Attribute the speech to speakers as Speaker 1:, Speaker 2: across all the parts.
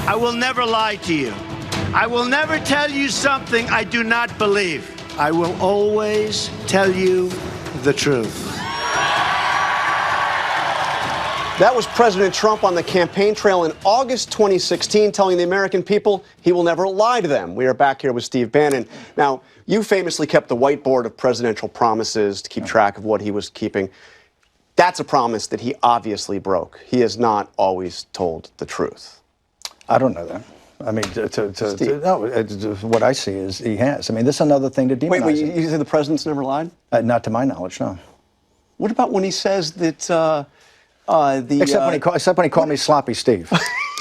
Speaker 1: I will never lie to you. I will never tell you something I do not believe. I will always tell you the truth.
Speaker 2: That was President Trump on the campaign trail in August 2016, telling the American people he will never lie to them. We are back here with Steve Bannon. Now, you famously kept the whiteboard of presidential promises to keep track of what he was keeping. That's a promise that he obviously broke. He has not always told the truth.
Speaker 3: I don't know that. I mean, what I see is he has. I mean, this is another thing to demonize.
Speaker 2: Wait, you say the president's never lied?
Speaker 3: Not to my knowledge, no.
Speaker 2: What about when he says that
Speaker 3: except when he called me Sloppy Steve.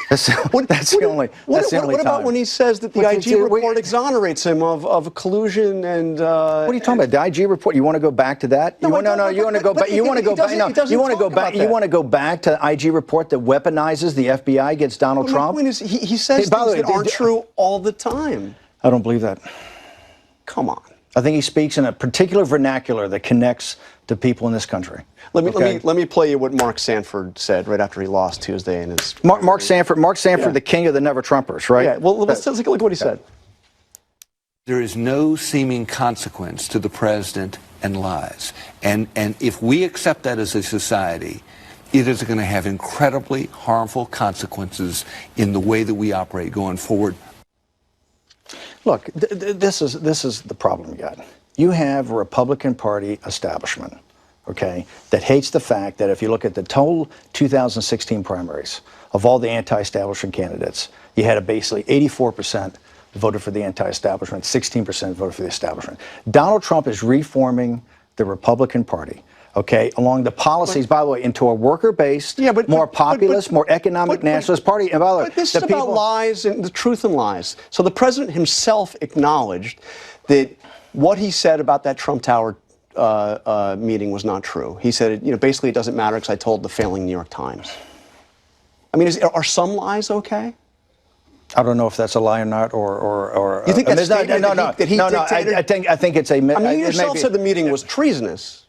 Speaker 3: That's the only time.
Speaker 2: What about when he says that the IG report exonerates him of collusion and?
Speaker 3: What are you talking about? The IG report? You want to go back to that? You want to go back? You want to go back? No. You want to go back? You want to go back to the IG report that weaponizes the FBI against Donald Trump?
Speaker 2: My point is, he says things that aren't true all the time.
Speaker 3: I don't believe that.
Speaker 2: Come on.
Speaker 3: I think he speaks in a particular vernacular that connects to people in this country.
Speaker 2: Let me play you what Mark Sanford said right after he lost Tuesday in his
Speaker 3: Mark Sanford, yeah. The king of the never Trumpers, right?
Speaker 2: Yeah. Well, let's take a look at what he said.
Speaker 4: There is no seeming consequence to the president and lies, and if we accept that as a society, it is going to have incredibly harmful consequences in the way that we operate going forward.
Speaker 3: Look, this is the problem you got. You have a Republican Party establishment, okay, that hates the fact that if you look at the total 2016 primaries of all the anti-establishment candidates, you had basically 84% voted for the anti-establishment, 16% voted for the establishment. Donald Trump is reforming the Republican Party, okay, along the policies, by the way, into a worker-based, more populist, more economic nationalist party. And by the way,
Speaker 2: this is about lies and the truth and lies. So the president himself acknowledged that what he said about that Trump Tower meeting was not true. He said, basically it doesn't matter because I told the failing New York Times. I mean, are some lies okay?
Speaker 3: I don't know if that's a lie or not, or
Speaker 2: you think that's that he dictated?
Speaker 3: I think it's a.
Speaker 2: I mean, you yourself said the meeting was treasonous.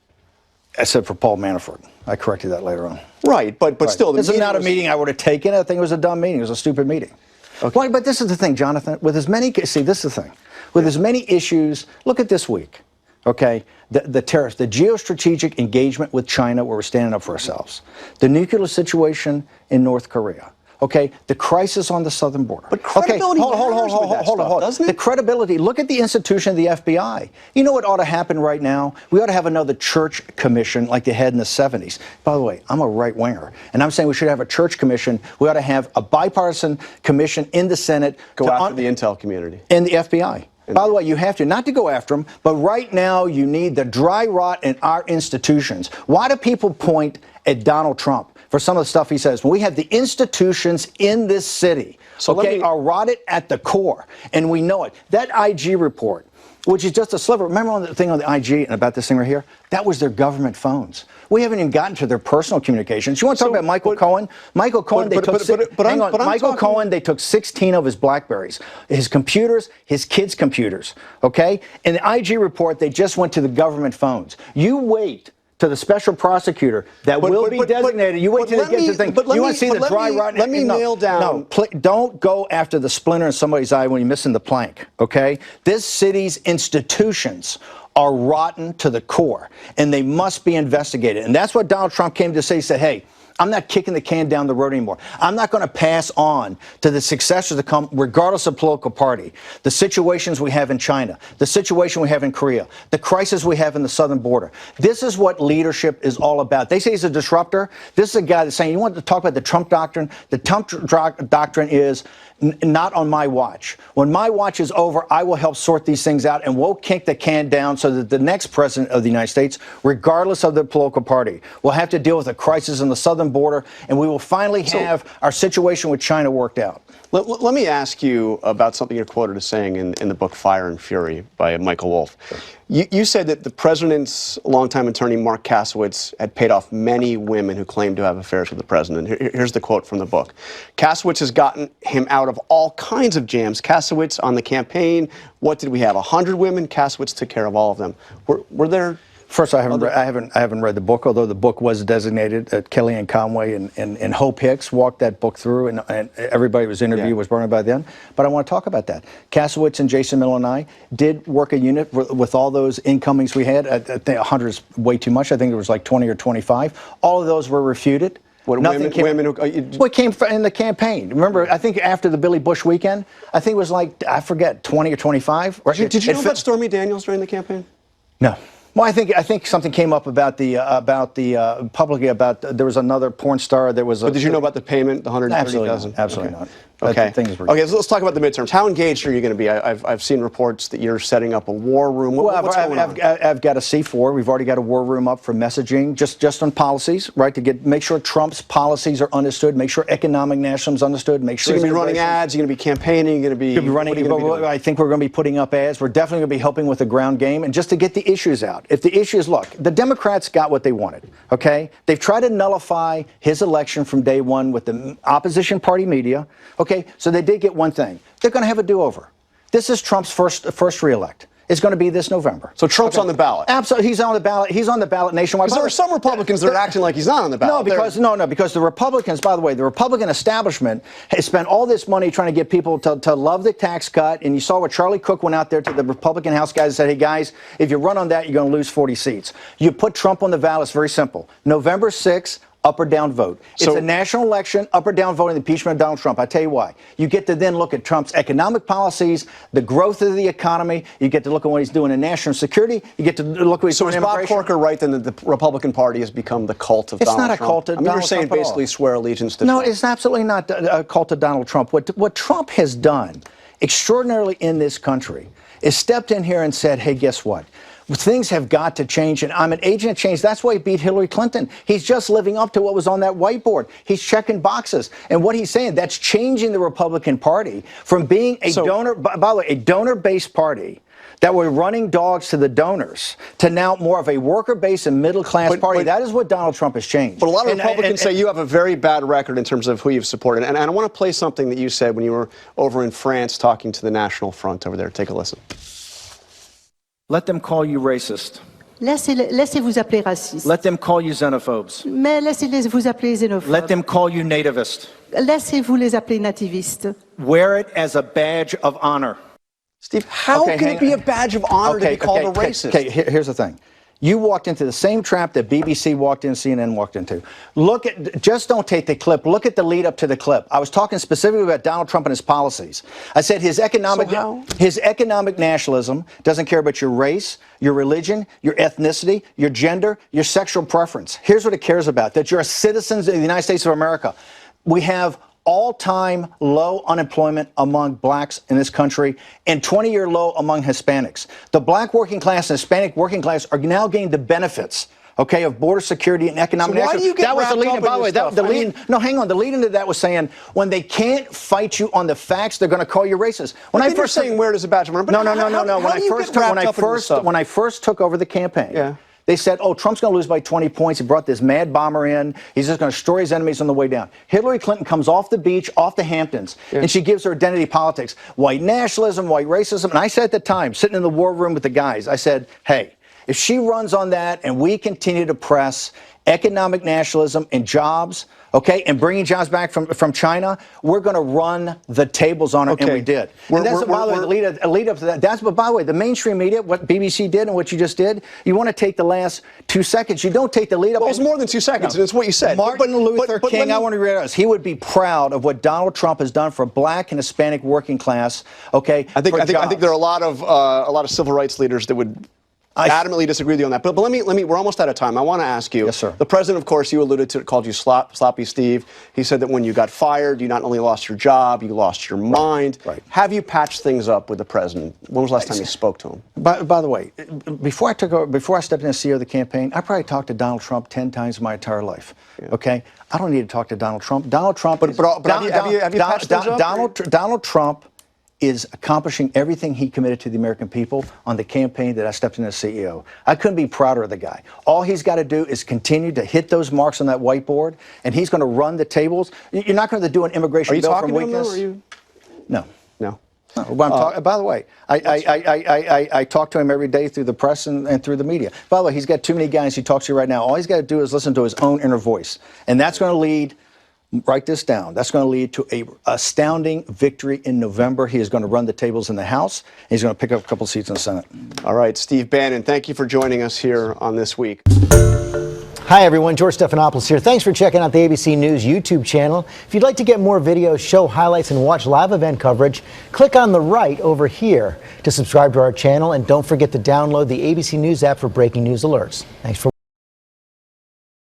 Speaker 3: I said for Paul Manafort. I corrected that later on.
Speaker 2: Right, but still,
Speaker 3: this is not a meeting I would have taken. I think it was a dumb meeting. It was a stupid meeting. Okay. Well, but this is the thing, Jonathan. With as many, this is the thing. With as many issues, look at this week. Okay, the tariffs, the geostrategic engagement with China, where we're standing up for ourselves, the nuclear situation in North Korea. Okay, the crisis on the southern border.
Speaker 2: But credibility hold on. Doesn't it?
Speaker 3: The credibility, look at the institution of the FBI. You know what ought to happen right now? We ought to have another church commission like they had in the 70s. By the way, I'm a right-winger, and I'm saying we should have a church commission. We ought to have a bipartisan commission in the Senate.
Speaker 2: Go after the intel community.
Speaker 3: And the FBI. By the way, you have to, not to go after them, but right now you need the dry rot in our institutions. Why do people point at Donald Trump for some of the stuff he says? When we have the institutions in this city, are rotted at the core, and we know it. That IG report, which is just a sliver. Remember on the thing on the IG and about this thing right here? That was their government phones. We haven't even gotten to their personal communications. You want to talk about Michael Cohen? Michael Cohen, they took 16 of his BlackBerries, his computers, his kids' computers, okay? In the IG report, they just went to the government phones. You wait to the special prosecutor that will be designated. You wait till they get to the thing. You want to see the dry rot?
Speaker 2: Let me nail down.
Speaker 3: No, don't go after the splinter in somebody's eye when you're missing the plank, okay? This city's institutions are rotten to the core, and they must be investigated. And that's what Donald Trump came to say. He said, hey, I'm not kicking the can down the road anymore. I'm not going to pass on to the successors that come, regardless of political party, the situations we have in China, the situation we have in Korea, the crisis we have in the southern border. This is what leadership is all about. They say he's a disruptor. This is a guy that's saying, you want to talk about the Trump doctrine? The Trump doctrine is not on my watch. When my watch is over, I will help sort these things out, and we'll kick the can down so that the next president of the United States, regardless of the political party, will have to deal with a crisis in the southern border, and we will finally have our situation with China worked out.
Speaker 2: Let me ask you about something you're quoted as saying in the book Fire and Fury by Michael Wolff. Sure. You said that the president's longtime attorney, Mark Kasowitz, had paid off many women who claimed to have affairs with the president. Here's the quote from the book. Kasowitz has gotten him out of all kinds of jams. Kasowitz on the campaign, what did we have, 100 women? Kasowitz took care of all of them. Were there
Speaker 3: First, I haven't read the book, although the book was designated. Kellyanne Conway and Hope Hicks walked that book through, and everybody was interviewed, was burned by then. But I want to talk about that. Kasowitz and Jason Miller and I did work a unit with all those incomings we had. I think 100 is way too much. I think it was like 20 or 25. All of those were refuted.
Speaker 2: What,
Speaker 3: Nothing
Speaker 2: women
Speaker 3: what came in the campaign. Remember, I think after the Billy Bush weekend, I think it was like, I forget, 20 or 25.
Speaker 2: Did you know about Stormy Daniels during the campaign?
Speaker 3: No. Well, I think something came up about publicly about there was another porn star. There was.
Speaker 2: But did you know about the payment, the $130,000?
Speaker 3: Absolutely not.
Speaker 2: Okay. So let's talk about the midterms. How engaged are you going to be? I've seen reports that you're setting up a war room. What's going on?
Speaker 3: I've got a C4. We've already got a war room up for messaging, just on policies, right? To make sure Trump's policies are understood, make sure economic nationalism is understood, make sure.
Speaker 2: So you're going to be running ads. You're going to be campaigning. You're going to be
Speaker 3: running. I think we're going to be putting up ads. We're definitely going to be helping with the ground game, and just to get the issues out. If the issues, look, the Democrats got what they wanted. Okay, they've tried to nullify his election from day one with the opposition party media. Okay, so they did get one thing. They're going to have a do-over. This is Trump's first re-elect. It's going to be this November.
Speaker 2: So Trump's on the ballot.
Speaker 3: Absolutely, he's on the ballot. He's on the ballot nationwide.
Speaker 2: Because there are some Republicans that are acting like he's not on the ballot.
Speaker 3: Because the Republicans, by the way, the Republican establishment has spent all this money trying to get people to love the tax cut. And you saw what Charlie Cook went out there to the Republican House guys and said, hey guys, if you run on that, you're going to lose 40 seats. You put Trump on the ballot. It's very simple. November 6th. Up or down vote. It's a national election, up or down vote in the impeachment of Donald Trump. I tell you why. You get to then look at Trump's economic policies, the growth of the economy. You get to look at what he's doing in national security. You get to look at what he's doing in immigration.
Speaker 2: So is Bob Corker right then that the Republican Party has become the cult of Donald Trump?
Speaker 3: It's not a cult of Donald Trump.
Speaker 2: You're saying basically swear allegiance to Trump.
Speaker 3: No, it's absolutely not a cult of Donald Trump. What Trump has done extraordinarily in this country is stepped in here and said, hey, guess what? Things have got to change, and I'm an agent of change. That's why he beat Hillary Clinton. He's just living up to what was on that whiteboard. He's checking boxes. And what he's saying, that's changing the Republican Party from being a donor, by the way, a donor-based party that were running dogs to the donors to now more of a worker-based and middle-class party. That is what Donald Trump has changed.
Speaker 2: But a lot of Republicans say you have a very bad record in terms of who you've supported. And I want to play something that you said when you were over in France talking to the National Front over there. Take a listen.
Speaker 3: Let them call you racist.
Speaker 5: Laissez-vous appeler raciste.
Speaker 3: Let them call you xenophobes.
Speaker 5: Mais laissez-les vous appeler xénophobes.
Speaker 3: Let them call you nativist.
Speaker 5: Laissez-vous les appeler nativistes.
Speaker 3: Wear it as a badge of honor.
Speaker 2: Steve, how can it be a badge of honor to be called a racist?
Speaker 3: Okay, here's the thing. You walked into the same trap that BBC walked in, CNN walked into. Just don't take the clip. Look at the lead up to the clip. I was talking specifically about Donald Trump and his policies. I said his economic nationalism doesn't care about your race, your religion, your ethnicity, your gender, your sexual preference. Here's what it cares about, that you're citizens of the United States of America. We have all-time low unemployment among blacks in this country and 20-year low among Hispanics. The black working class and Hispanic working class are now getting the benefits, okay, of border security and economic.
Speaker 2: So why do you get wrapped up in this stuff?
Speaker 3: No, hang on. The lead into that was saying when they can't fight you on the facts, they're going to call you racist. When I first
Speaker 2: saying where does a badge of honor?
Speaker 3: No. When I first took over the campaign. They said, oh, Trump's going to lose by 20 points. He brought this mad bomber in. He's just going to destroy his enemies on the way down. Hillary Clinton comes off the beach, off the Hamptons, and she gives her identity politics. White nationalism, white racism. And I said at the time, sitting in the war room with the guys, I said, hey, if she runs on that and we continue to press economic nationalism and jobs, okay, and bringing jobs back from China, we're going to run the tables on it, and we did. And that's, by the way, the lead up to that. That's, but by the way, the mainstream media, what BBC did and what you just did, you want to take the last 2 seconds. You don't take the lead up.
Speaker 2: Well, it's more than 2 seconds, and it's what you said.
Speaker 3: Martin Luther King, I want to realize, he would be proud of what Donald Trump has done for black and Hispanic working class, okay,
Speaker 2: I think there are a lot of civil rights leaders that would adamantly disagree with you on that. But let me, we're almost out of time. I want to ask you.
Speaker 3: Yes, sir.
Speaker 2: The president, of course, you alluded to it, called you Sloppy Steve. He said that when you got fired, you not only lost your job, you lost your mind.
Speaker 3: Right.
Speaker 2: Have you patched things up with the president? When was the last time you spoke to him?
Speaker 3: By the way, before I stepped in as CEO of the campaign, I probably talked to Donald Trump 10 times in my entire life. Okay? I don't need to talk to Donald Trump. Donald Trump
Speaker 2: have you patched things up?
Speaker 3: Donald Trump is accomplishing everything he committed to the American people on the campaign that I stepped in as CEO. I couldn't be prouder of the guy. All he's got to do is continue to hit those marks on that whiteboard, and he's going to run the tables. You're not going to do an immigration bill from weakness.
Speaker 2: Are you talking to him, though, or are you?
Speaker 3: No.
Speaker 2: No.
Speaker 3: By the way, I talk to him every day through the press and through the media. By the way, he's got too many guys he talks to right now. All he's got to do is listen to his own inner voice. And that's going to lead, write this down, that's going to lead to an astounding victory in November. He is going to run the tables in the House, and he's going to pick up a couple seats in the Senate.
Speaker 2: All right, Steve Bannon, thank you for joining us here on This Week.
Speaker 6: Hi, everyone. George Stephanopoulos here. Thanks for checking out the ABC News YouTube channel. If you'd like to get more videos, show highlights, and watch live event coverage, click on the right over here to subscribe to our channel. And don't forget to download the ABC News app for breaking news alerts. Thanks for